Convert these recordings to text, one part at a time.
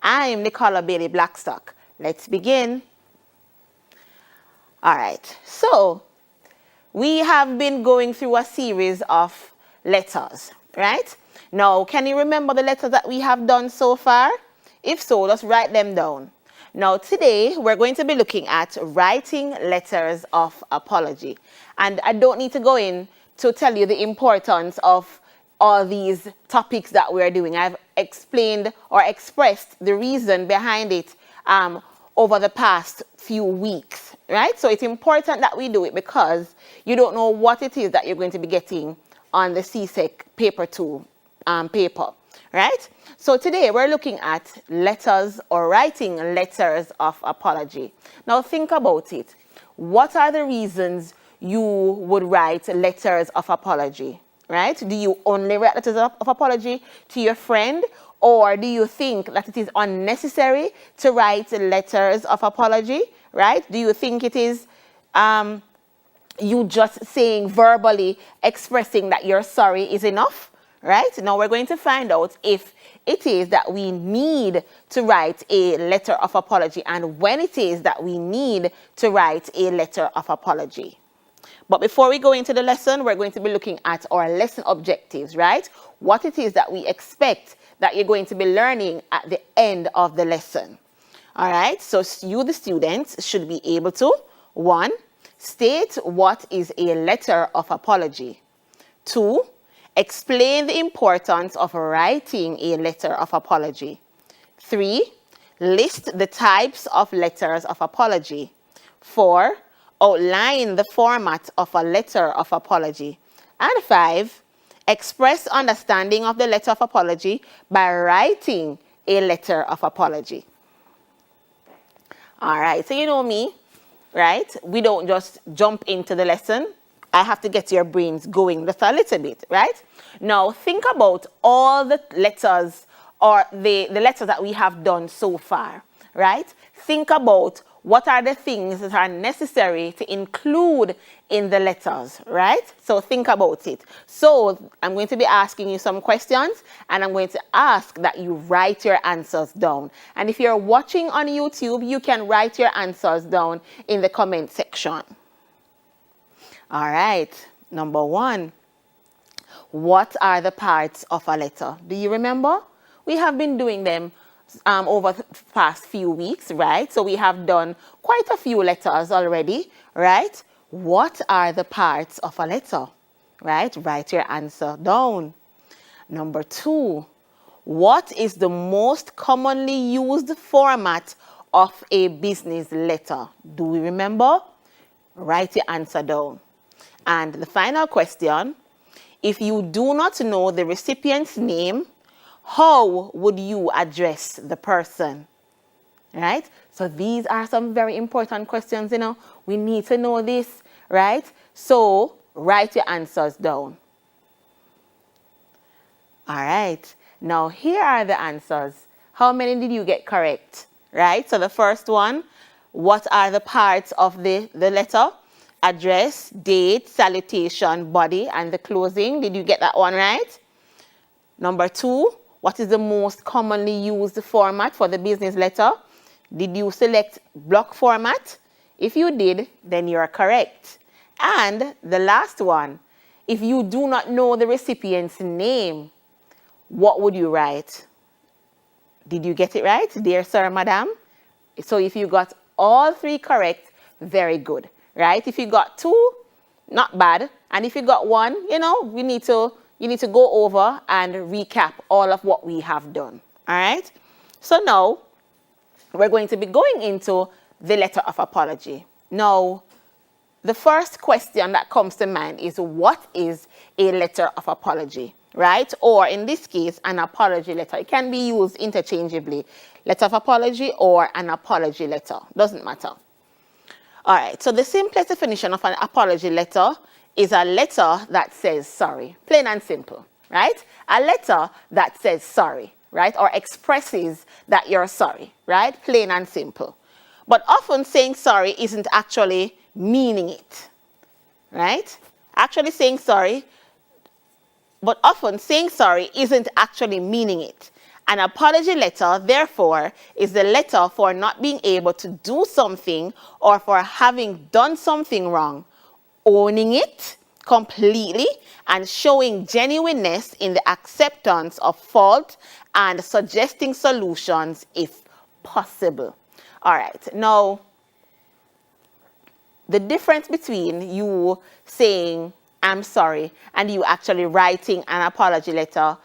I'm Nicola Bailey Blackstock. Let's begin. All right, so we have been going through a series of letters, right? Now, can you remember the letters that we have done so far? If so, let's write them down. Now, today, we're going to be looking at writing letters of apology. And I don't need to go in to tell you the importance of all these topics that we're doing. I've explained or expressed the reason behind it over the past few weeks, right? So it's important that we do it because you don't know what it is that you're going to be getting on the CSEC paper 2 paper, right? So today we're looking at letters or writing letters of apology. Now think about it. What are the reasons you would write letters of apology, right? Do you only write letters of apology to your friend? Or do you think that it is unnecessary to write letters of apology, right? Do you think it is you just saying verbally, expressing that you're sorry is enough, right? Now we're going to find out if it is that we need to write a letter of apology and when it is that we need to write a letter of apology. But before we go into the lesson, we're going to be looking at our lesson objectives, right? What it is that we expect that you're going to be learning at the end of the lesson. All right, so you, the students, should be able to, 1, state what is a letter of apology. 2, explain the importance of writing a letter of apology. 3, list the types of letters of apology. 4, outline the format of a letter of apology. And 5, express understanding of the letter of apology by writing a letter of apology. All right, so you know me, right? We don't just jump into the lesson. I have to get your brains going just a little bit, right? Now, think about all the letters or the letters that we have done so far, right? Think about what are the things that are necessary to include in the letters, right? So think about it. So I'm going to be asking you some questions and I'm going to ask that you write your answers down. And if you're watching on YouTube, you can write your answers down in the comment section. All right, number 1. What are the parts of a letter? Do you remember? We have been doing them over the past few weeks, right? So we have done quite a few letters already, right? What are the parts of a letter, right? Write your answer down. Number 2, what is the most commonly used format of a business letter? Do we remember? Write your answer down. And the final question, if you do not know the recipient's name, how would you address the person, right? So these are some very important questions, you know. We need to know this, right? So write your answers down. All right. Now here are the answers. How many did you get correct, right? So the first one, what are the parts of the letter? Address, date, salutation, body, and the closing. Did you get that one right? Number 2, what is the most commonly used format for the business letter? Did you select block format? If you did, then you're correct. And the last one, if you do not know the recipient's name, what would you write? Did you get it right, dear sir, madam? So if you got all 3 correct, very good, right? If you got 2, not bad. And if you got 1, you know, you need to go over and recap all of what we have done, all right? So now, we're going to be going into the letter of apology. Now, the first question that comes to mind is, what is a letter of apology, right? Or in this case, an apology letter. It can be used interchangeably, letter of apology or an apology letter, doesn't matter. All right, so the simplest definition of an apology letter is a letter that says sorry, plain and simple, right? A letter that says sorry, right? Or expresses that you're sorry, right? Plain and simple. But often saying sorry isn't actually meaning it, right? Actually saying sorry, but often saying sorry isn't actually meaning it. An apology letter, therefore, is the letter for not being able to do something or for having done something wrong, owning it completely and showing genuineness in the acceptance of fault and suggesting solutions if possible. All right, now, the difference between you saying, I'm sorry, and you actually writing an apology letter,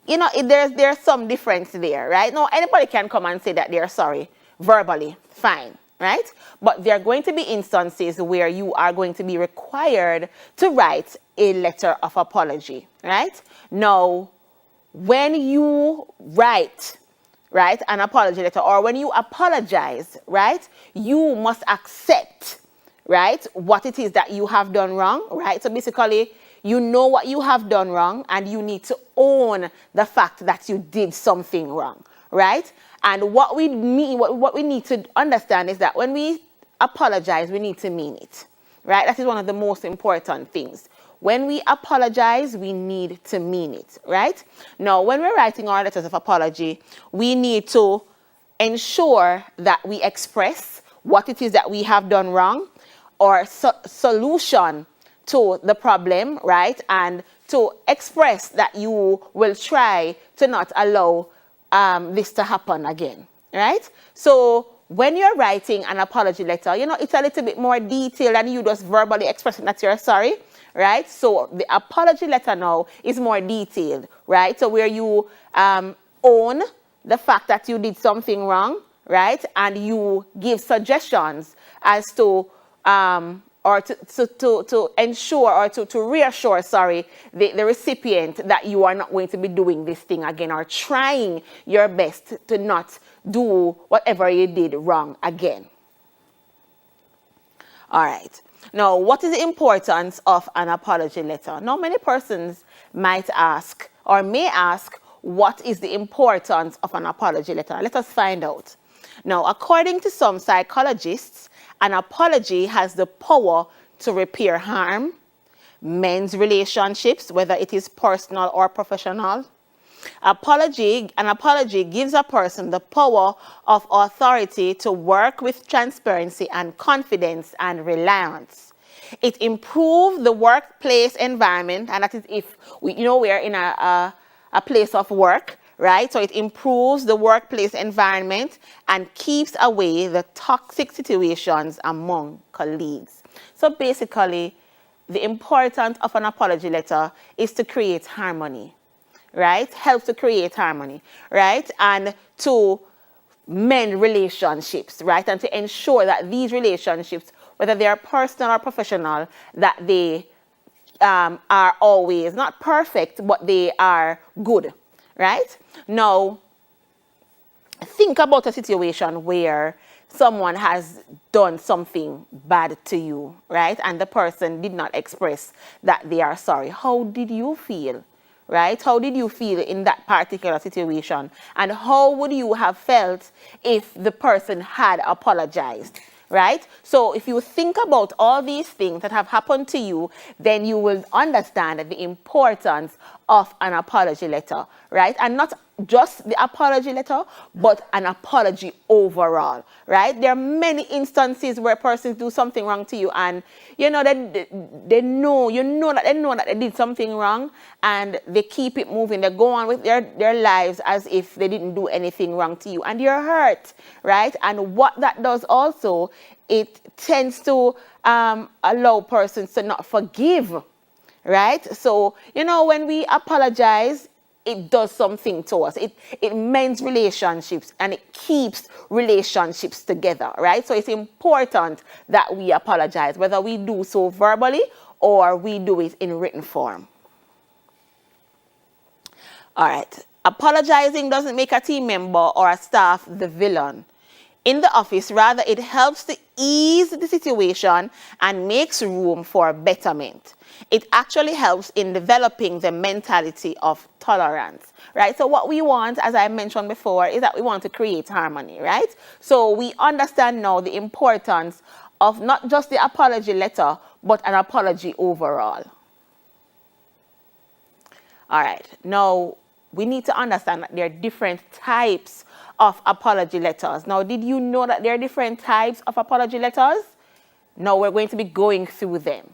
you know, there's some difference there, right? Now, anybody can come and say that they're sorry verbally, fine, right? But there are going to be instances where you are going to be required to write a letter of apology, right? Now, when you write, right, an apology letter, or when you apologize, right, you must accept, right, what it is that you have done wrong, right? So basically, you know what you have done wrong, and you need to own the fact that you did something wrong, right? And what we mean, what we need to understand is that when we apologize, we need to mean it, right? That is one of the most important things. When we apologize, we need to mean it, right? Now, when we're writing our letters of apology, we need to ensure that we express what it is that we have done wrong, or solution to the problem, right? And to express that you will try to not allow this to happen again, right? So when you're writing an apology letter, you know, it's a little bit more detailed than you just verbally expressing that you're sorry, right? So the apology letter now is more detailed, right? So where you own the fact that you did something wrong, right? And you give suggestions as to or to ensure or to reassure, the recipient that you are not going to be doing this thing again, or trying your best to not do whatever you did wrong again. All right. Now, what is the importance of an apology letter? Now, many persons might ask or may ask, what is the importance of an apology letter? Let us find out. Now, according to some psychologists, an apology has the power to repair harm, mend relationships, whether it is personal or professional. An apology gives a person the power of authority to work with transparency and confidence and reliance. It improves the workplace environment, and that is if we're in a place of work, right? So it improves the workplace environment and keeps away the toxic situations among colleagues. So basically, the importance of an apology letter is to create harmony, right? Helps to create harmony, right? And to mend relationships, right? And to ensure that these relationships, whether they are personal or professional, that they are always not perfect, but they are good, right? Now, think about a situation where someone has done something bad to you, right? And the person did not express that they are sorry. How did you feel, right? How did you feel in that particular situation? And how would you have felt if the person had apologized? Right? So if you think about all these things that have happened to you, then you will understand the importance of an apology letter, right? And not just the apology letter, but an apology overall, right? There are many instances where persons do something wrong to you, and they know that they did something wrong, and they keep it moving. They go on with their lives as if they didn't do anything wrong to you, and you're hurt, right? And what that does also, it tends to allow persons to not forgive, right? So, when we apologize, it does something to us. It mends relationships, and it keeps relationships together, right? So it's important that we apologize, whether we do so verbally or we do it in written form. All right. Apologizing doesn't make a team member or a staff the villain in the office. Rather, it helps to ease the situation and makes room for betterment. It actually helps in developing the mentality of tolerance, right? So what we want, as I mentioned before, is that we want to create harmony, right? So we understand now the importance of not just the apology letter, but an apology overall. All right. Now, we need to understand that there are different types of apology letters. Now, did you know that there are different types of apology letters? Now, we're going to be going through them.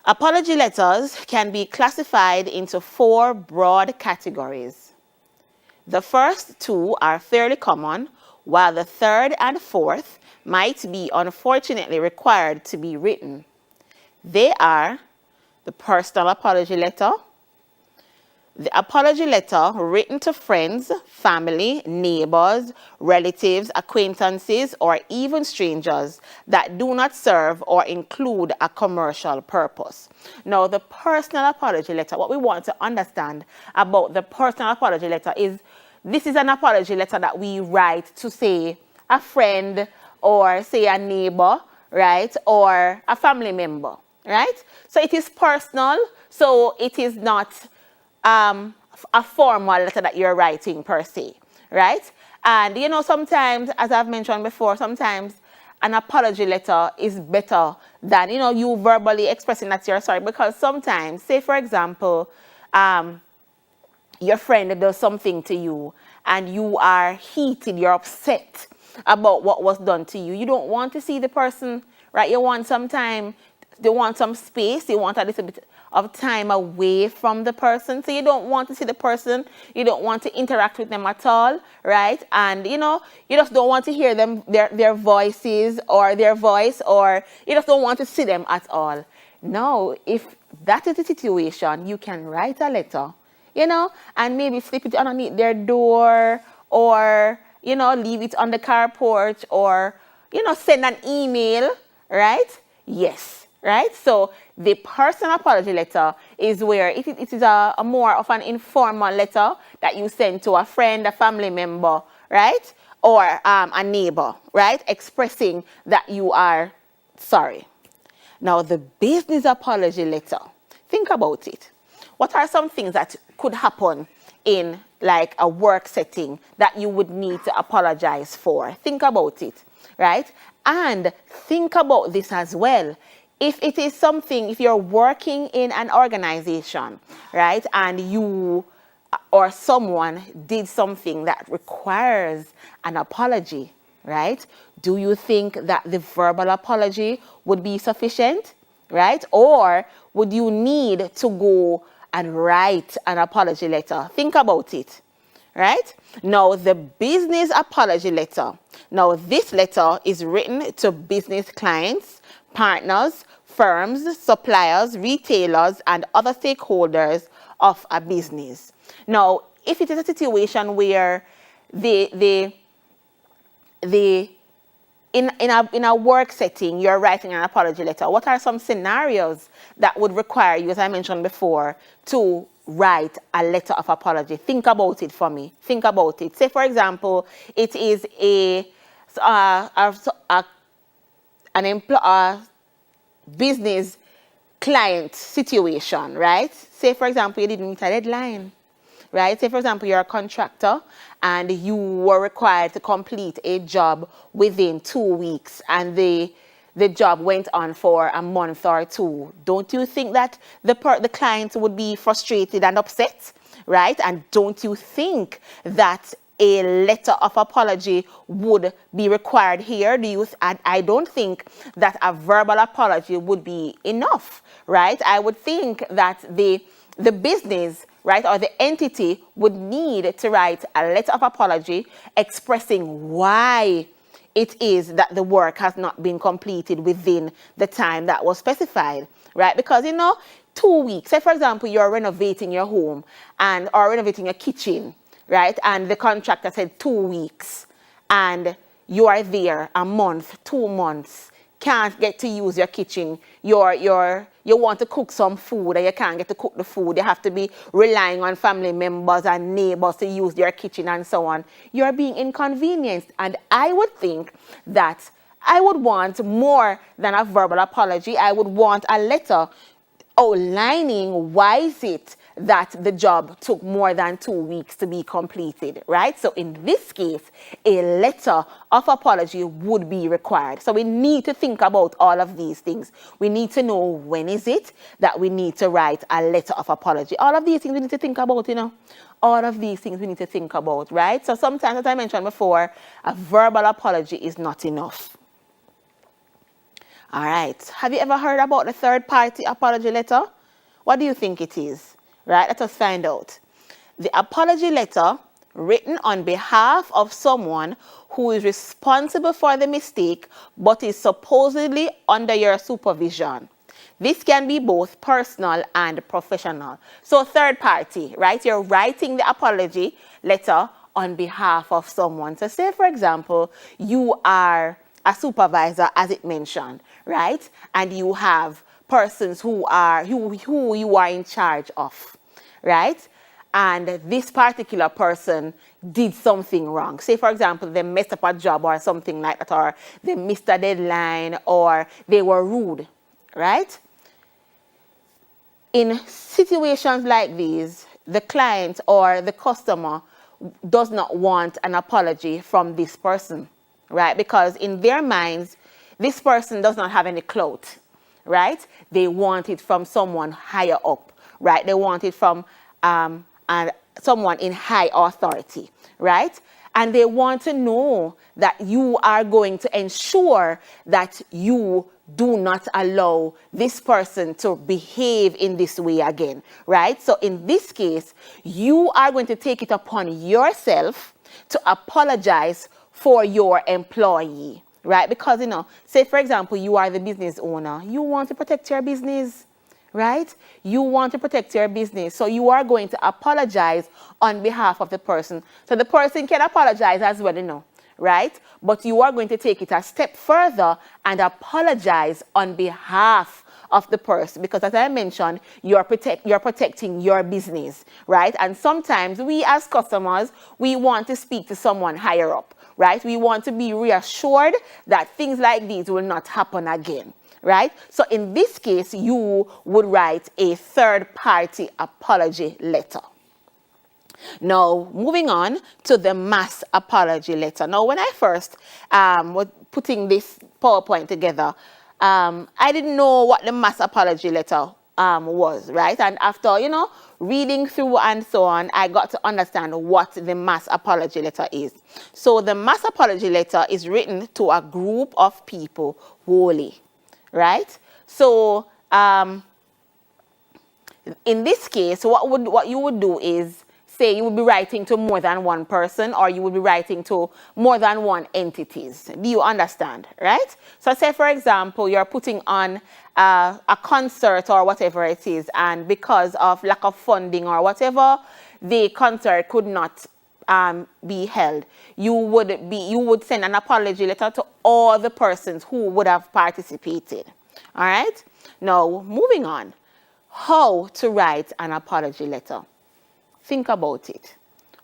Apology letters can be classified into 4 broad categories. The first 2 are fairly common, while the third and fourth might be unfortunately required to be written. They are the personal apology letter, the apology letter written to friends, family, neighbors, relatives, acquaintances, or even strangers that do not serve or include a commercial purpose. Now, the personal apology letter, what we want to understand about the personal apology letter is this is an apology letter that we write to, say, a friend or, say, a neighbor, right, or a family member, right? So it is personal, so it is not a formal letter that you're writing per se, right? And you know, sometimes, as I've mentioned before, sometimes an apology letter is better than, you know, you verbally expressing that you're sorry, because sometimes, say for example, your friend does something to you and you are heated, you're upset about what was done to you. You don't want to see the person, right? You want some time, they want some space, they want a little bit of time away from the person. So you don't want to see the person, you don't want to interact with them at all, right? And you know, you just don't want to hear them, their voices or their voice, or you just don't want to see them at all. Now, if that is the situation, you can write a letter, you know, and maybe slip it underneath their door, or, you know, leave it on the car porch, or, you know, send an email, right? Yes, right? So the personal apology letter is where it is a more of an informal letter that you send to a friend, a family member, right? Or a neighbor, right? Expressing that you are sorry. Now, the business apology letter, think about it. What are some things that could happen in like a work setting that you would need to apologize for? Think about it, right? And think about this as well. If it is something, if you're working in an organization, right, and you or someone did something that requires an apology, right, do you think that the verbal apology would be sufficient, right? Or would you need to go and write an apology letter? Think about it, right? Now, the business apology letter. Now, this letter is written to business clients, partners, firms, suppliers, retailers, and other stakeholders of a business. Now, if it is a situation where in a work setting, you're writing an apology letter, what are some scenarios that would require you, as I mentioned before, to write a letter of apology? Think about it for me. Think about it. Say, for example, it is an business client situation, right? Say, for example, you didn't meet a deadline, right? Say, for example, you're a contractor and you were required to complete a job within 2 weeks, and the job went on for a month or 2. Don't you think that the client would be frustrated and upset, right? And don't you think that a letter of apology would be required here? I don't think that a verbal apology would be enough, right? I would think that the business, right, or the entity would need to write a letter of apology expressing why it is that the work has not been completed within the time that was specified, right? Because, you know, 2 weeks, say for example, you're renovating your home or renovating your kitchen, right? And the contractor said 2 weeks, and you are there a month, 2 months, can't get to use your kitchen. You want to cook some food and you can't get to cook the food. You have to be relying on family members and neighbors to use their kitchen and so on. You're being inconvenienced. And I would think that I would want more than a verbal apology. I would want a letter outlining why is it that the job took more than 2 weeks to be completed, right? So in this case, a letter of apology would be required. So we need to think about all of these things. We need to know when is it that we need to write a letter of apology. All of these things we need to think about, All of these things we need to think about, right? So sometimes, as I mentioned before, a verbal apology is not enough. All right. Have you ever heard about the third-party apology letter? What do you think it is? Right? Let us find out. The apology letter written on behalf of someone who is responsible for the mistake but is supposedly under your supervision. This can be both personal and professional. So third party, right? You're writing the apology letter on behalf of someone. So say, for example, you are a supervisor, as it mentioned, right? And you have persons who you are in charge of, right? And this particular person did something wrong. Say, for example, they messed up a job or something like that, or they missed a deadline, or they were rude, right? In situations like these, the client or the customer does not want an apology from this person, right? Because in their minds, this person does not have any clout, right? They want it from someone higher up, right? They want it from someone in high authority, right? And they want to know that you are going to ensure that you do not allow this person to behave in this way again, right? So in this case, you are going to take it upon yourself to apologize for your employee, right? Because, say, for example, you are the business owner. You want to protect your business, right? You want to protect your business. So you are going to apologize on behalf of the person. So the person can apologize as well, right? But you are going to take it a step further and apologize on behalf of the person, because as I mentioned, you're protecting your business, right? And sometimes we as customers, we want to speak to someone higher up, right? We want to be reassured that things like these will not happen again, right? So in this case, you would write a third-party apology letter. Now, moving on to the mass apology letter. Now, when I first was putting this PowerPoint together, I didn't know what the mass apology letter was, right? And after, reading through and so on, I got to understand what the mass apology letter is. So the mass apology letter is written to a group of people wholly, right? So in this case, what you would do is, say you would be writing to more than one person, or you would be writing to more than one entities. Do you understand, right? So say, for example, you're putting on a concert or whatever it is, and because of lack of funding or whatever, the concert could not be held. You would send an apology letter to all the persons who would have participated. All right? Now, moving on. How to write an apology letter? Think about it.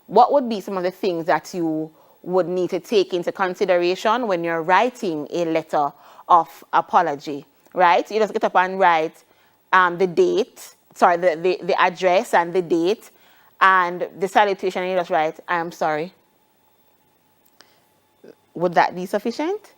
What would be some of the things that you would need to take into consideration when you're writing a letter of apology, right? You just get up and write the address and the date and the salutation, and you just write, "I am sorry." Would that be sufficient?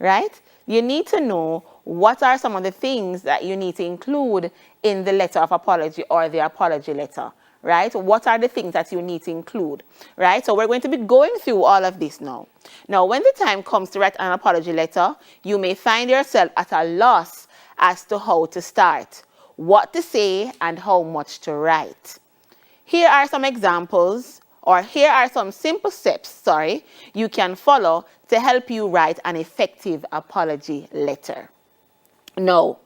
Right? You need to know what are some of the things that you need to include in the letter of apology or the apology letter. Right? What are the things that you need to include, right? So we're going to be going through all of this now. Now, when the time comes to write an apology letter, you may find yourself at a loss as to how to start, what to say, and how much to write. Here are some examples, or here are some simple steps, you can follow to help you write an effective apology letter. Now,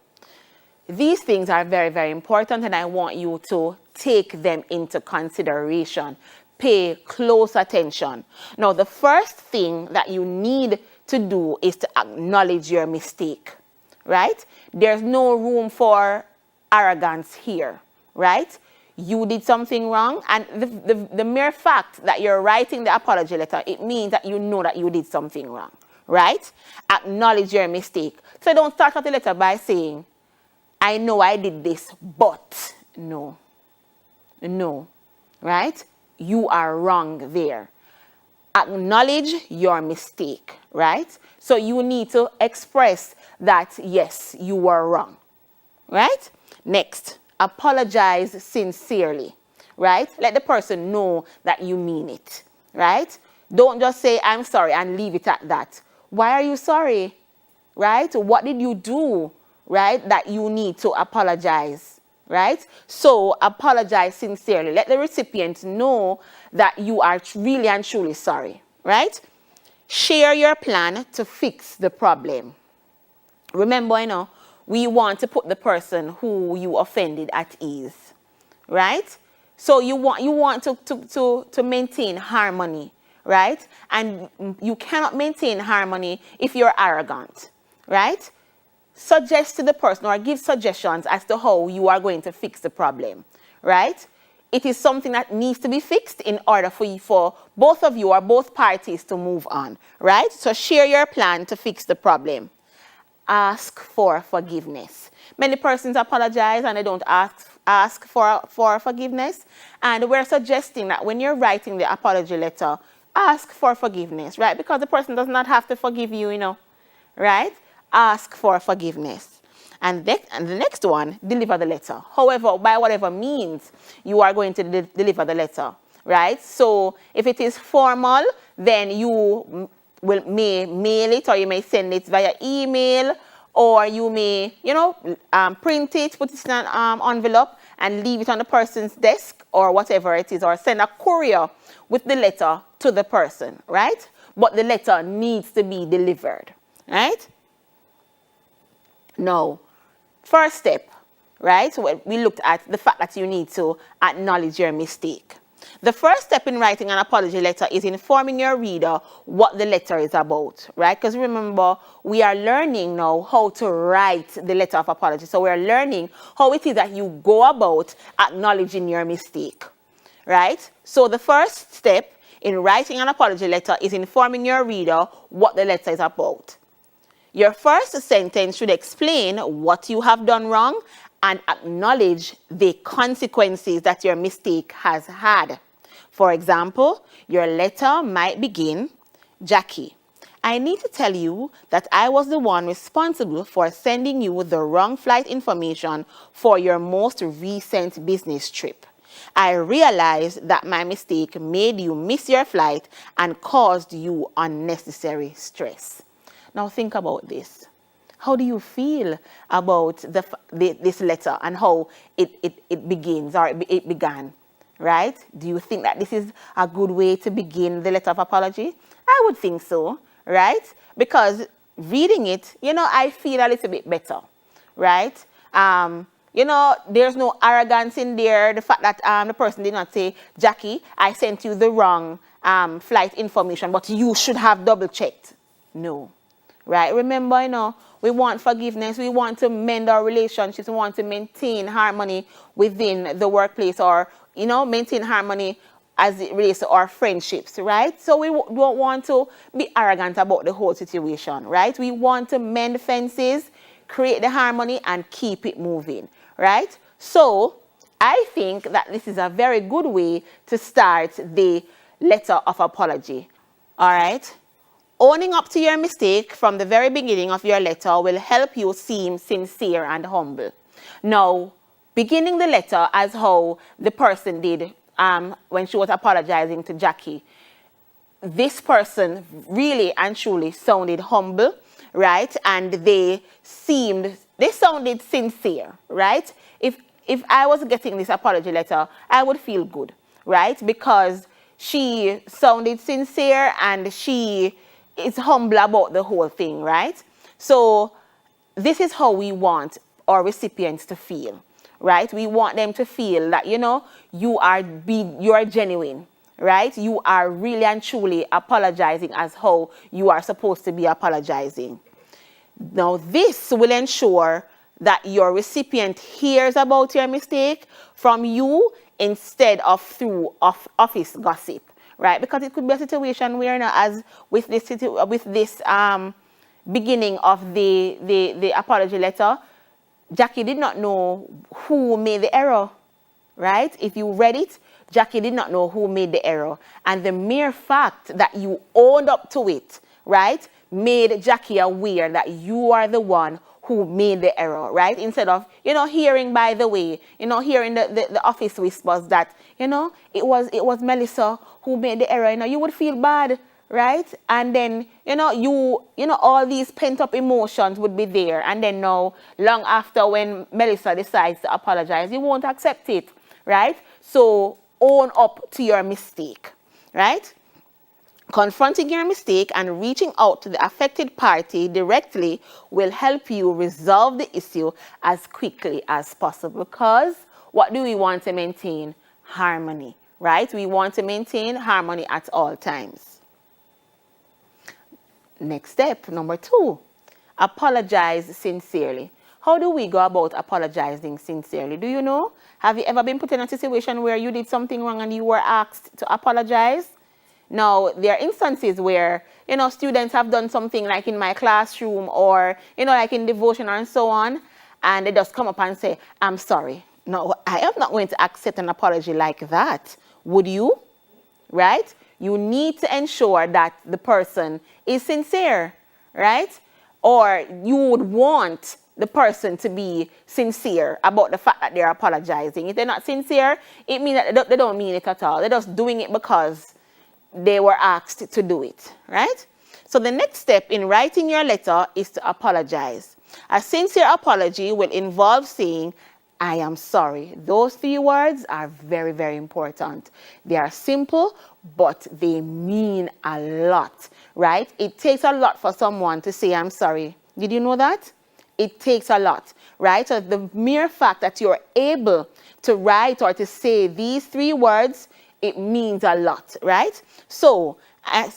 these things are very, very important, and I want you to take them into consideration. Pay close attention. Now, the first thing that you need to do is to acknowledge your mistake, right? There's no room for arrogance here, right? You did something wrong, and the mere fact that you're writing the apology letter, it means that you know that you did something wrong, right? Acknowledge your mistake. So don't start out the letter by saying, "I know I did this, but," no. No, right? You are wrong there. Acknowledge your mistake, right? So you need to express that, yes, you were wrong, right? Next, apologize sincerely, right? Let the person know that you mean it, right? Don't just say, I'm sorry, and leave it at that. Why are you sorry, right? What did you do, right, that you need to apologize, right? So apologize sincerely. Let the recipient know that you are really and truly sorry, right? Share your plan to fix the problem. Remember, we want to put the person who you offended at ease, right? So you want to maintain harmony, right? And you cannot maintain harmony if you're arrogant, right? Suggest to the person or give suggestions as to how you are going to fix the problem, right? It is something that needs to be fixed in order for both of you or both parties to move on, right? So share your plan to fix the problem. Ask for forgiveness. Many persons apologize and they don't ask for forgiveness. And we're suggesting that when you're writing the apology letter, ask for forgiveness, right? Because the person does not have to forgive you, right? Ask for forgiveness. And the next one, deliver the letter. However, by whatever means you are going to deliver the letter, right? So if it is formal, then you may mail it, or you may send it via email, or you may, print it, put it in an envelope and leave it on the person's desk or whatever it is, or send a courier with the letter to the person, right? But the letter needs to be delivered, right? Now, first step, right? So we looked at the fact that you need to acknowledge your mistake. The first step in writing an apology letter is informing your reader what the letter is about, right? Because remember, we are learning now how to write the letter of apology. So we are learning how it is that you go about acknowledging your mistake, right? So the first step in writing an apology letter is informing your reader what the letter is about. Your first sentence should explain what you have done wrong and acknowledge the consequences that your mistake has had. For example, your letter might begin, Jackie, I need to tell you that I was the one responsible for sending you the wrong flight information for your most recent business trip. I realized that my mistake made you miss your flight and caused you unnecessary stress. Now think about this. How do you feel about this letter and how it begins, or it began, right? Do you think that this is a good way to begin the letter of apology? I would think so, right? Because reading it, I feel a little bit better, right? There's no arrogance in there. The fact that the person did not say, Jackie, I sent you the wrong flight information, but you should have double checked. No. Right? Remember, we want forgiveness. We want to mend our relationships. We want to maintain harmony within the workplace, or, maintain harmony as it relates to our friendships, right? So we don't want to be arrogant about the whole situation, right? We want to mend fences, create the harmony, and keep it moving, right? So I think that this is a very good way to start the letter of apology, all right? Owning up to your mistake from the very beginning of your letter will help you seem sincere and humble. Now, beginning the letter as how the person did when she was apologizing to Jackie, this person really and truly sounded humble, right? And they sounded sincere, right? If I was getting this apology letter, I would feel good, right? Because she sounded sincere and she is humble about the whole thing, right? So this is how we want our recipients to feel, right? We want them to feel that, you are genuine, right? You are really and truly apologizing as how you are supposed to be apologizing. Now, this will ensure that your recipient hears about your mistake from you instead of through office gossip. Right, because it could be a situation where, as with this beginning of the apology letter, Jackie did not know who made the error, right? If you read it, Jackie did not know who made the error. And the mere fact that you owned up to it, right, made Jackie aware that you are the one who made the error, right? Instead of, hearing by the way, hearing the office whispers that, it was Melissa who made the error, you would feel bad, right? And then, all these pent up emotions would be there. And then now, long after when Melissa decides to apologize, you won't accept it, right? So own up to your mistake, right? Confronting your mistake and reaching out to the affected party directly will help you resolve the issue as quickly as possible. Because what do we want to maintain? Harmony, right? We want to maintain harmony at all times. Next step, number 2, apologize sincerely. How do we go about apologizing sincerely? Do you know? Have you ever been put in a situation where you did something wrong and you were asked to apologize? Now, there are instances where, students have done something like in my classroom or, like in devotion and so on, and they just come up and say, I'm sorry. No, I am not going to accept an apology like that. Would you? Right? You need to ensure that the person is sincere, right? Or you would want the person to be sincere about the fact that they're apologizing. If they're not sincere, it means that they don't mean it at all. They're just doing it because they were asked to do it, right? So the next step in writing your letter is to apologize. A sincere apology will involve saying, I am sorry. Those 3 words are very, very important. They are simple, but they mean a lot, right? It takes a lot for someone to say, I'm sorry. Did you know that? It takes a lot, right? So the mere fact that you're able to write or to say these 3 words, it means a lot, right? So a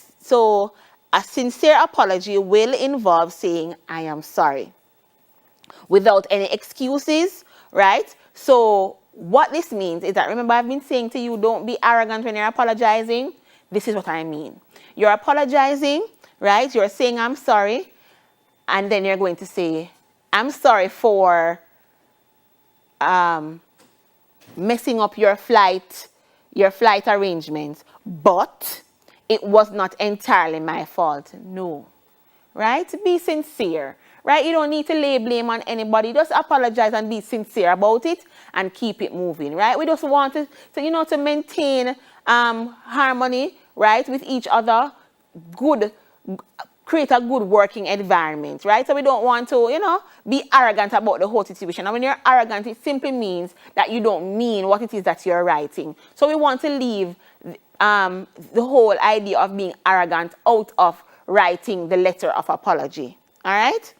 sincere apology will involve saying, I am sorry, without any excuses, right? So what this means is that, remember I've been saying to you, don't be arrogant when you're apologizing. This is what I mean. You're apologizing, right? You're saying, I'm sorry. And then you're going to say, I'm sorry for messing up your flight arrangements, but it was not entirely my fault. No, right? Be sincere, right? You don't need to lay blame on anybody. Just apologize and be sincere about it and keep it moving, right? We just want to maintain harmony, right, with each other, create a good working environment, right? So we don't want to, be arrogant about the whole situation. And when you're arrogant, it simply means that you don't mean what it is that you're writing. So we want to leave the whole idea of being arrogant out of writing the letter of apology, all right?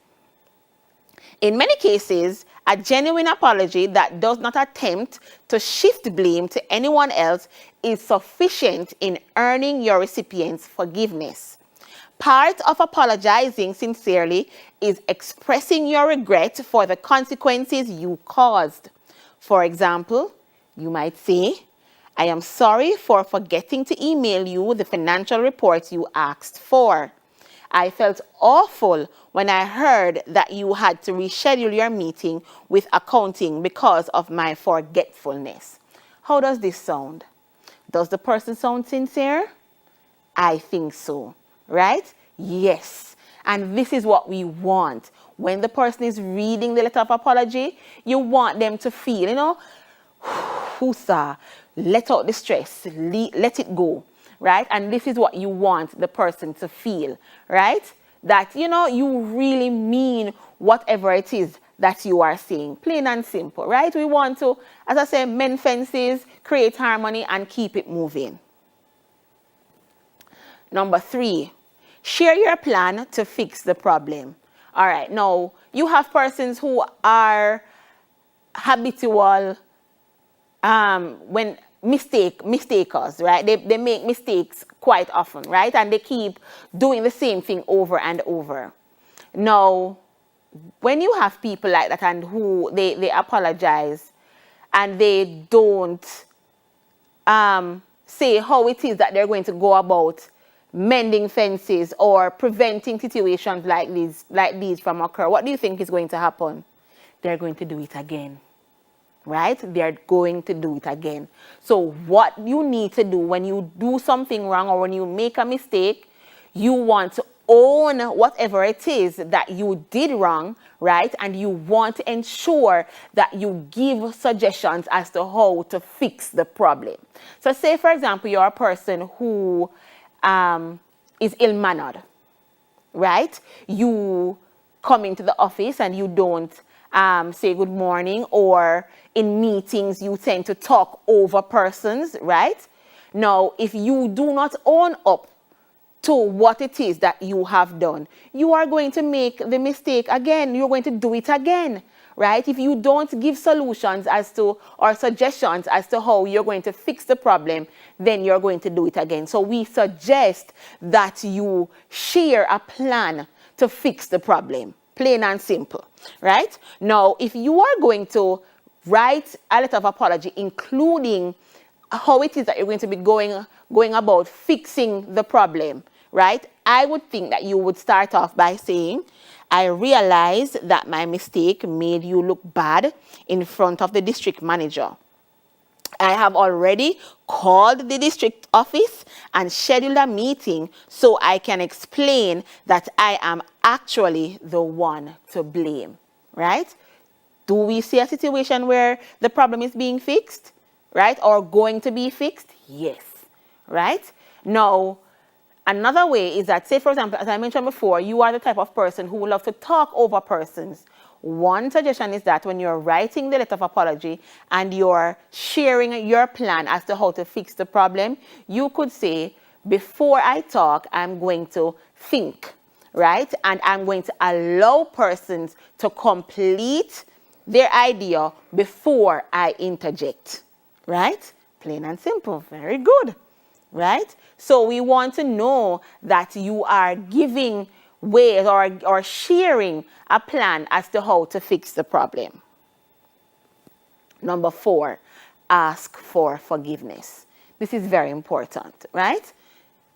In many cases, a genuine apology that does not attempt to shift blame to anyone else is sufficient in earning your recipient's forgiveness. Part of apologizing sincerely is expressing your regret for the consequences you caused. For example, you might say, I am sorry for forgetting to email you the financial reports you asked for. I felt awful when I heard that you had to reschedule your meeting with accounting because of my forgetfulness. How does this sound? Does the person sound sincere? I think so, right? Yes. And this is what we want. When the person is reading the letter of apology, you want them to feel, whoosah, let out the stress, let it go. Right? And this is what you want the person to feel, right? That, you really mean whatever it is that you are saying. Plain and simple, right? We want to, as I say, mend fences, create harmony, and keep it moving. Number 3, share your plan to fix the problem. All right. Now, you have persons who are habitual mistakers, right? They make mistakes quite often, right? And they keep doing the same thing over and over. Now, when you have people like that and who they apologize and they don't say how it is that they're going to go about mending fences or preventing situations like these from occur, what do you think is going to happen? They're going to do it again. right? They're going to do it again. So what you need to do when you do something wrong or when you make a mistake, you want to own whatever it is that you did wrong, right? And you want to ensure that you give suggestions as to how to fix the problem. So say, for example, you're a person who is ill-mannered, right? You come into the office and you don't say good morning, or in meetings you tend to talk over persons, right? Now, if you do not own up to what it is that you have done, you are going to make the mistake again. You're going to do it again, right? If you don't give solutions as to, or suggestions as to how you're going to fix the problem, then you're going to do it again. So we suggest that you share a plan to fix the problem, plain and simple, right? Now, if you are going to write a letter of apology, including how it is that you're going to be going about fixing the problem, right? I would think that you would start off by saying, I realize that my mistake made you look bad in front of the district manager. I have already called the district office and scheduled a meeting so I can explain that I am actually the one to blame, right? Do we see a situation where the problem is being fixed, right? Or going to be fixed? Yes, right? Now, another way is that, say, for example, as I mentioned before, you are the type of person who loves to talk over persons. One suggestion is that when you're writing the letter of apology and you're sharing your plan as to how to fix the problem, you could say, before I talk, I'm going to think, right? And I'm going to allow persons to complete their idea before I interject, right? Plain and simple, very good, right? So we want to know that you are giving ways or sharing a plan as to how to fix the problem. Number 4, ask for forgiveness. This is very important, right?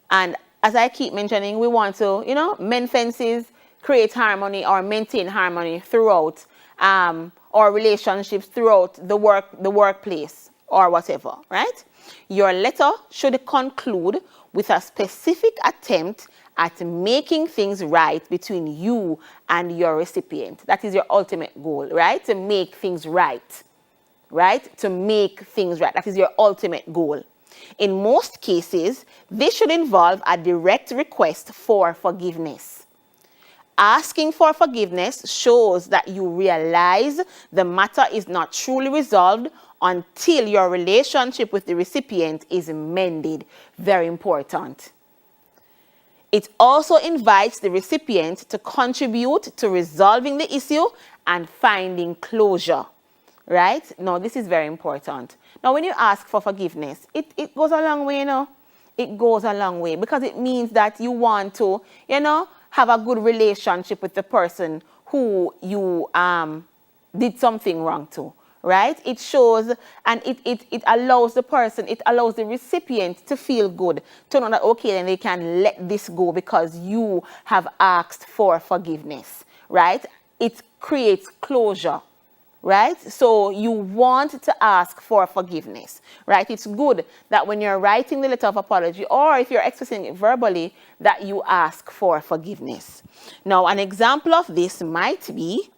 And as I keep mentioning, we want to, mend fences, create harmony or maintain harmony throughout our relationships, throughout the workplace or whatever, right? Your letter should conclude with a specific attempt at making things right between you and your recipient. That is your ultimate goal, right? To make things right, right? To make things right. That is your ultimate goal. In most cases, this should involve a direct request for forgiveness. Asking for forgiveness shows that you realize the matter is not truly resolved until your relationship with the recipient is mended. Very important. It also invites the recipient to contribute to resolving the issue and finding closure, right? Now, this is very important. Now, when you ask for forgiveness, it goes a long way, It goes a long way because it means that you want to, have a good relationship with the person who you did something wrong to, right? It shows and it allows the person, it allows the recipient to feel good, to know that, okay, then they can let this go because you have asked for forgiveness, right? It creates closure, right? So you want to ask for forgiveness, right? It's good that when you're writing the letter of apology or if you're expressing it verbally, that you ask for forgiveness. Now, an example of this might be,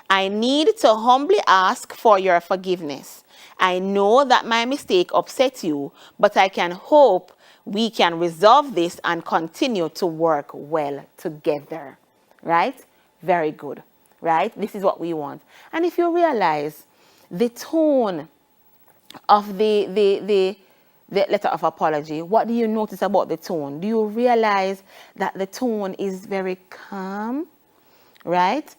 I need to humbly ask for your forgiveness. I know that my mistake upset you, but I can hope we can resolve this and continue to work well together, right? Very good. Right? This is what we want. And if you realize the tone of the letter of apology, what do you notice about the tone? Do you realize that the tone is very calm? Right?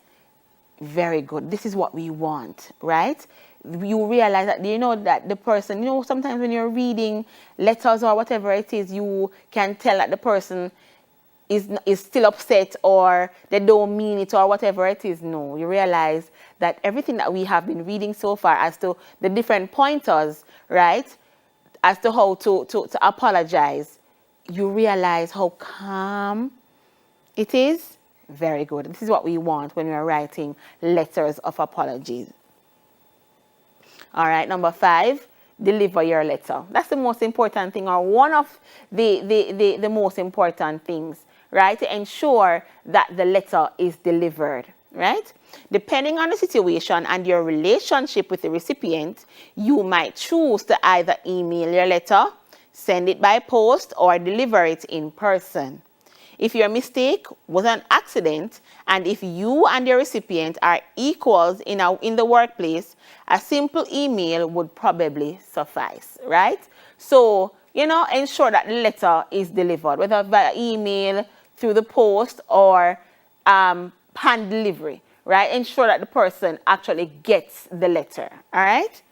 Very good. This is what we want, right? You realize that, that the person, sometimes when you're reading letters or whatever it is, you can tell that the person is still upset or they don't mean it or whatever it is. No, you realize that everything that we have been reading so far as to the different pointers, right, as to how to apologize, you realize how calm it is. Very good. This is what we want when we are writing letters of apologies. All right, number 5, deliver your letter. That's the most important thing, or one of the most important things, right? To ensure that the letter is delivered, right? Depending on the situation and your relationship with the recipient, you might choose to either email your letter, send it by post, or deliver it in person. If your mistake was an accident, and if you and your recipient are equals in the workplace, a simple email would probably suffice, right? So, ensure that the letter is delivered, whether via email, through the post, or hand delivery, right? Ensure that the person actually gets the letter, all right?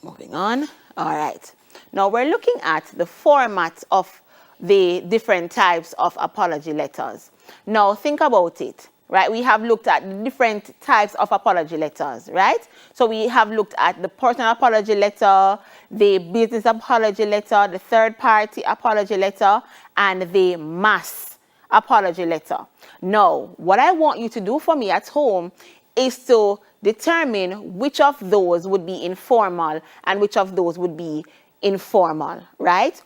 Moving on, all right. Now we're looking at the format of the different types of apology letters. Now think about it, right? We have looked at the different types of apology letters, right? So we have looked at the personal apology letter, the business apology letter, the third-party apology letter, and the mass apology letter. Now, what I want you to do for me at home is to determine which of those would be informal and which of those would be informal, right?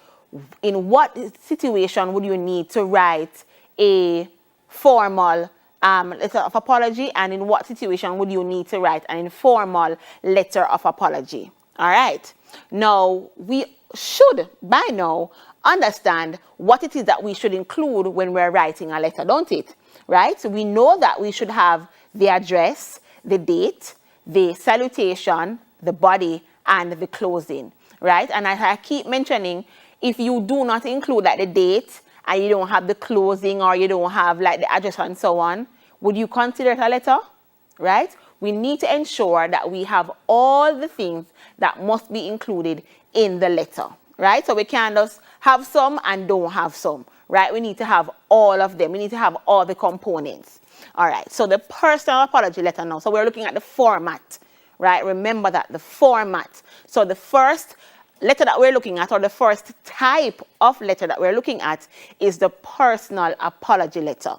In what situation would you need to write a formal letter of apology, and in what situation would you need to write an informal letter of apology? All right. Now, we should by now understand what it is that we should include when we're writing a letter, don't it? Right? So we know that we should have the address, the date, the salutation, the body, and the closing, right? And as I keep mentioning, if you do not include like the date and you don't have the closing, or you don't have like the address and so on, would you consider it a letter, right? We need to ensure that we have all the things that must be included in the letter, right? So we can't just have some and don't have some, right? We need to have all of them. We need to have all the components. All right, so the personal apology letter now. So we're looking at the format, right? Remember that, the format. So the first letter that we're looking at, or the first type of letter that we're looking at, is the personal apology letter.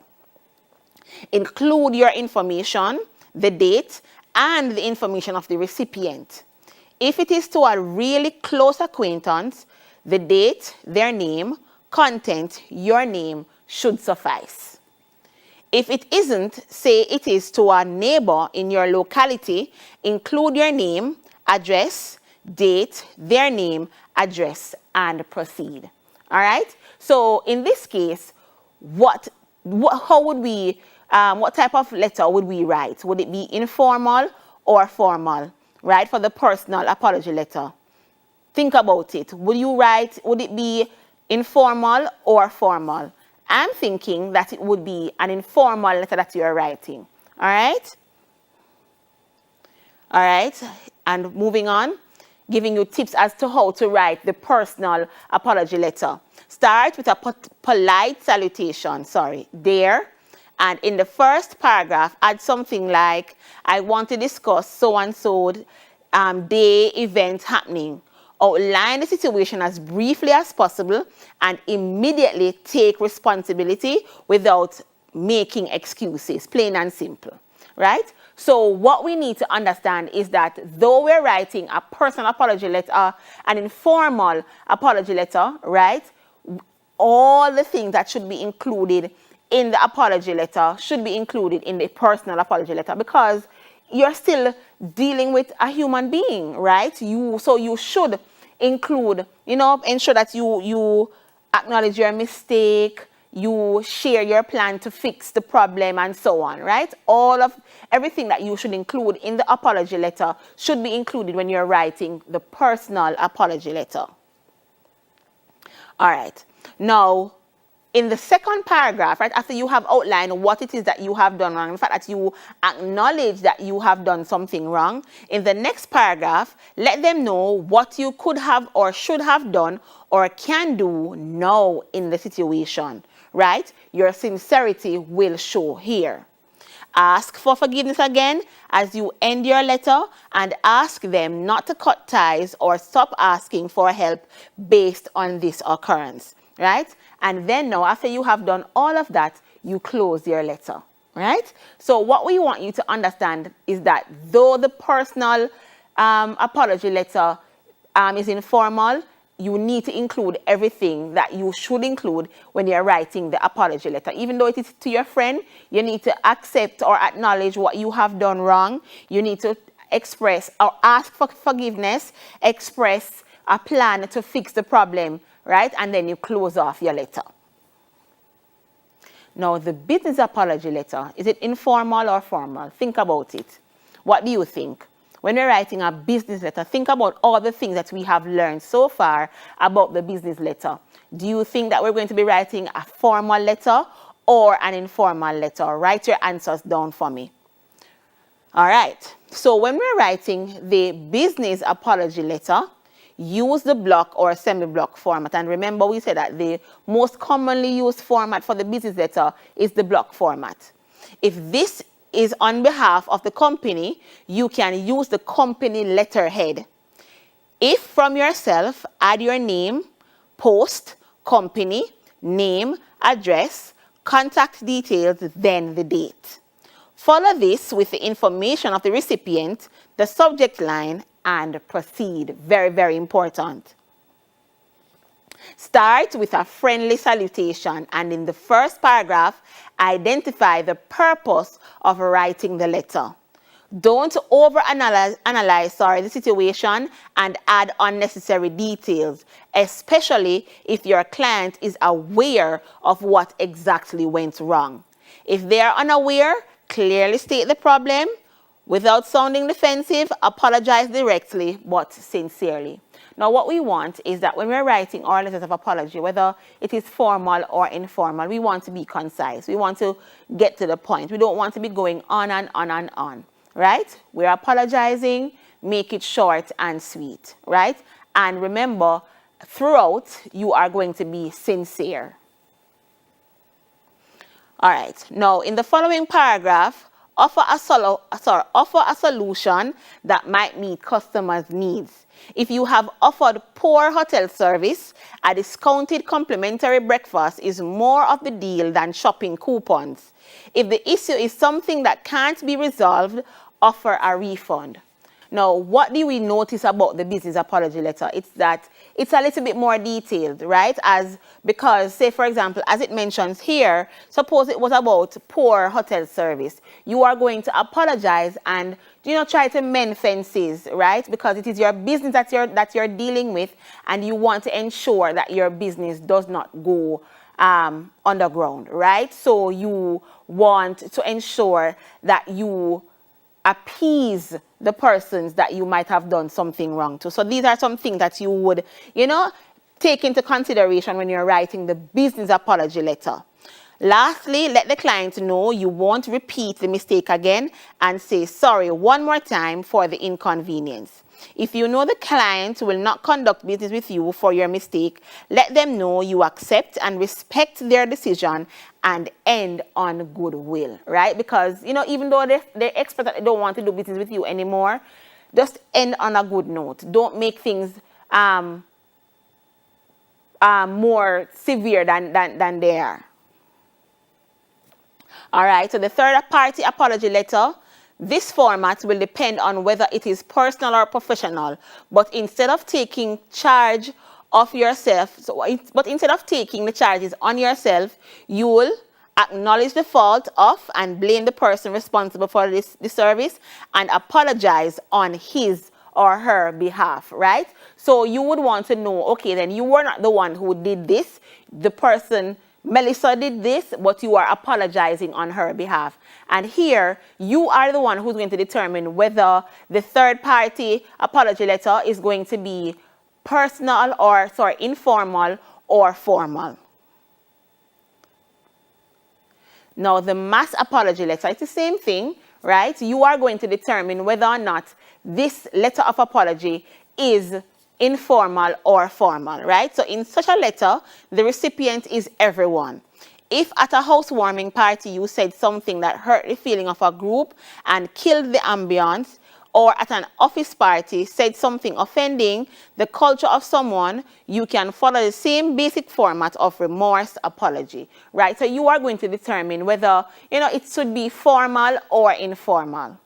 Include your information, the date, and the information of the recipient. If it is to a really close acquaintance, the date, their name, content, your name should suffice. If it isn't, say it is to a neighbor in your locality, include your name, address, date, their name, address, and proceed. All right? So in this case, what type of letter would we write? Would it be informal or formal, right? For the personal apology letter. Think about it. Would it be informal or formal? I'm thinking that it would be an informal letter that you're writing. All right? All right. And moving on, giving you tips as to how to write the personal apology letter. Start with a polite salutation, dear. And in the first paragraph, add something like, I want to discuss so-and-so day event happening. Outline the situation as briefly as possible and immediately take responsibility without making excuses, plain and simple, right? So what we need to understand is that though we're writing a personal apology letter, an informal apology letter, right, all the things that should be included in the apology letter should be included in the personal apology letter, because you're still dealing with a human being, right? So you should include, ensure that you acknowledge your mistake, you share your plan to fix the problem, and so on, right? Everything that you should include in the apology letter should be included when you're writing the personal apology letter. All right. Now, in the second paragraph, right, after you have outlined what it is that you have done wrong, in fact, that you acknowledge that you have done something wrong, in the next paragraph, let them know what you could have or should have done or can do now in the situation, right? Your sincerity will show here. Ask for forgiveness again as you end your letter, and ask them not to cut ties or stop asking for help based on this occurrence, right? And then now, after you have done all of that, you close your letter, right? So what we want you to understand is that though the personal apology letter is informal, you need to include everything that you should include when you're writing the apology letter. Even though it is to your friend, you need to accept or acknowledge what you have done wrong. You need to express or ask for forgiveness, express a plan to fix the problem, right? And then you close off your letter. Now, the business apology letter, is it informal or formal? Think about it. What do you think? When we're writing a business letter, think about all the things that we have learned so far about the business letter. Do you think that we're going to be writing a formal letter or an informal letter? Write your answers down for me. All right. So when we're writing the business apology letter, use the block or semi-block format. And remember, we said that the most commonly used format for the business letter is the block format. If this is on behalf of the company, you can use the company letterhead. If from yourself, add your name, post, company, name, address, contact details, then the date. Follow this with the information of the recipient, the subject line, and proceed. Very, very important. Start with a friendly salutation, and in the first paragraph, identify the purpose of writing the letter. Don't overanalyze the situation and add unnecessary details, especially if your client is aware of what exactly went wrong. If they are unaware, clearly state the problem. Without sounding defensive, apologize directly but sincerely. Now, what we want is that when we're writing our letters of apology, whether it is formal or informal, we want to be concise. We want to get to the point. We don't want to be going on and on and on, right? We're apologizing, make it short and sweet, right? And remember, throughout, you are going to be sincere. All right. Now, in the following paragraph, offer a solution that might meet customers' needs. If you have offered poor hotel service, a discounted complimentary breakfast is more of the deal than shopping coupons. If the issue is something that can't be resolved, offer a refund. Now, what do we notice about the business apology letter? It's that it's a little bit more detailed, right? Because, say, for example, as it mentions here, suppose it was about poor hotel service. You are going to apologize and, try to mend fences, right? Because it is your business that you're dealing with, and you want to ensure that your business does not go underground, right? So you want to ensure that you appease the persons that you might have done something wrong to. So these are some things that you would, take into consideration when you're writing the business apology letter. Lastly, let the client know you won't repeat the mistake again and say sorry one more time for the inconvenience. If you know the client will not conduct business with you for your mistake, let them know you accept and respect their decision and end on goodwill, right? Because, even though they're experts that they don't want to do business with you anymore, just end on a good note. Don't make things more severe than they are. All right, so the third party apology letter, this format will depend on whether it is personal or professional, but instead of taking charge of yourself, instead of taking the charges on yourself, you will acknowledge the fault of and blame the person responsible for the service and apologize on his or her behalf, right? So you would want to know, okay, then you were not the one who did this. The person, Melissa, did this, but you are apologizing on her behalf. And here, you are the one who's going to determine whether the third party apology letter is going to be informal or formal. Now, the mass apology letter, it's the same thing, right? You are going to determine whether or not this letter of apology is informal or formal, right? So in such a letter, the recipient is everyone. If at a housewarming party you said something that hurt the feeling of a group and killed the ambience, or at an office party said something offending the culture of someone, you can follow the same basic format of remorse apology, right? So you are going to determine whether, it should be formal or informal.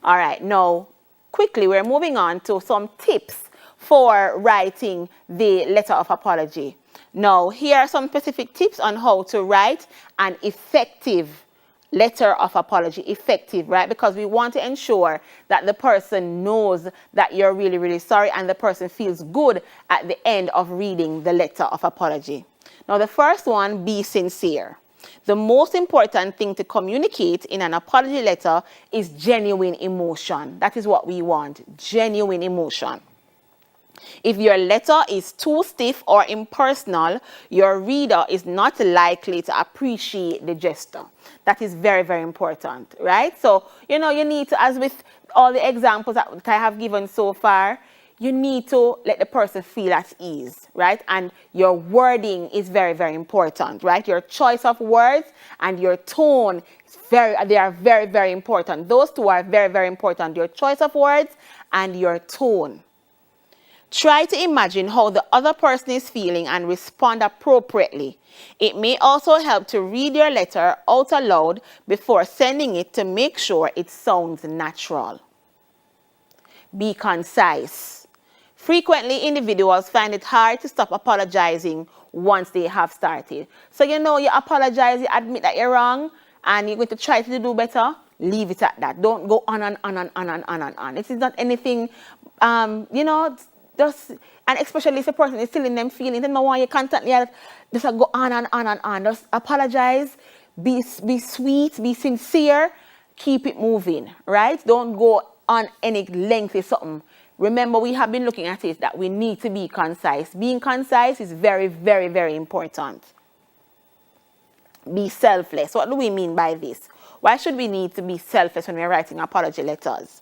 All right, now, quickly, we're moving on to some tips for writing the letter of apology. Now, here are some specific tips on how to write an effective letter of apology. Effective, right? Because we want to ensure that the person knows that you're really, really sorry and the person feels good at the end of reading the letter of apology. Now, the first one, be sincere. The most important thing to communicate in an apology letter is genuine emotion. That is what we want, genuine emotion. If your letter is too stiff or impersonal, your reader is not likely to appreciate the gesture. That is very, very important, right? So, you need to, as with all the examples that I have given so far, you need to let the person feel at ease, right? And your wording is very, very important, right? Your choice of words and your tone, they are very, very important. Those two are very, very important. Your choice of words and your tone. Try to imagine how the other person is feeling and respond appropriately. It may also help to read your letter out aloud before sending it to make sure it sounds natural. Be concise. Frequently, individuals find it hard to stop apologizing once they have started. So you apologize, you admit that you're wrong, and you're going to try to do better. Leave it at that. Don't go on and on and on and on and on. It is not anything, just, and especially if a person is still in them feelings, they don't want you constantly just go on and on and on. Just apologize, be sweet, be sincere, keep it moving, right? Don't go on any lengthy something. Remember, we have been looking at it that we need to be concise. Being concise is very, very, very important. Be selfless. What do we mean by this? Why should we need to be selfless when we're writing apology letters?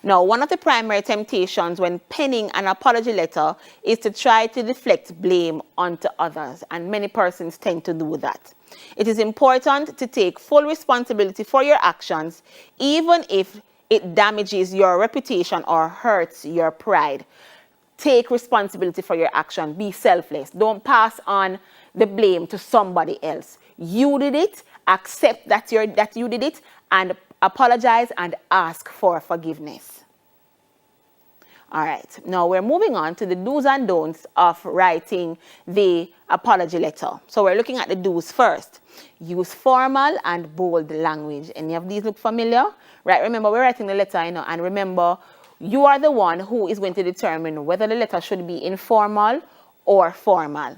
Now, one of the primary temptations when penning an apology letter is to try to deflect blame onto others, and many persons tend to do that. It is important to take full responsibility for your actions, even if it damages your reputation or hurts your pride. Take responsibility for your action. Be selfless. Don't pass on the blame to somebody else. You did it. Accept that you did it, and apologize and ask for forgiveness. All right, now we're moving on to the do's and don'ts of writing the apology letter. So we're looking at the do's first. Use formal and bold language. Any of these look familiar? Right, remember we're writing the letter, and remember you are the one who is going to determine whether the letter should be informal or formal.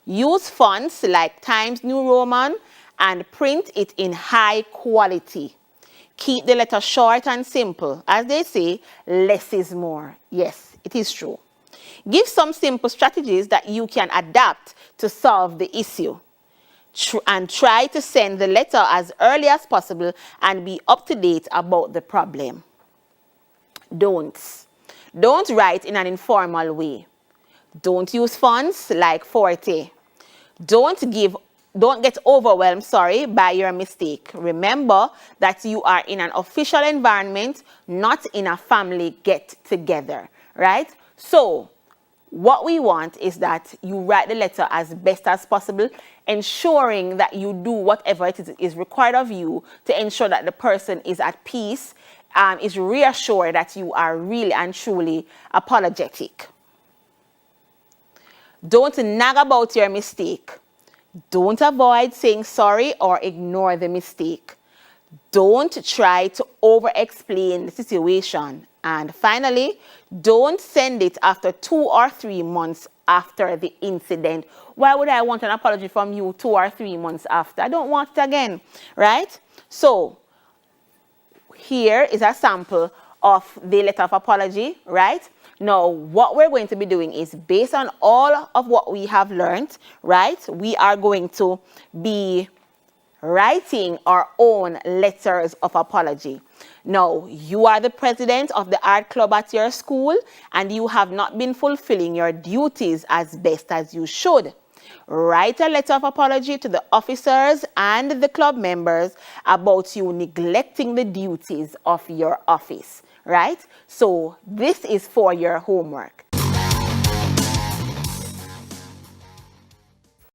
Use fonts like Times New Roman and print it in high quality. Keep the letter short and simple. As they say, less is more. Yes, it is true. Give some simple strategies that you can adapt to solve the issue. And try to send the letter as early as possible and be up to date about the problem. Don'ts. Don't write in an informal way. Don't use fonts like Forte. Don't get overwhelmed, by your mistake. Remember that you are in an official environment, not in a family get-together, right? So, what we want is that you write the letter as best as possible, ensuring that you do whatever it is required of you to ensure that the person is at peace, is reassured that you are really and truly apologetic. Don't nag about your mistake. Don't avoid saying sorry or ignore the mistake. Don't try to over-explain the situation. And finally, don't send it after 2 or 3 months after the incident. Why would I want an apology from you 2 or 3 months after? I don't want it again, right? So, here is a sample of the letter of apology, right? Now, what we're going to be doing is based on all of what we have learned, right? We are going to be writing our own letters of apology. Now, you are the president of the art club at your school and you have not been fulfilling your duties as best as you should. Write a letter of apology to the officers and the club members about you neglecting the duties of your office, right? So this is for your homework.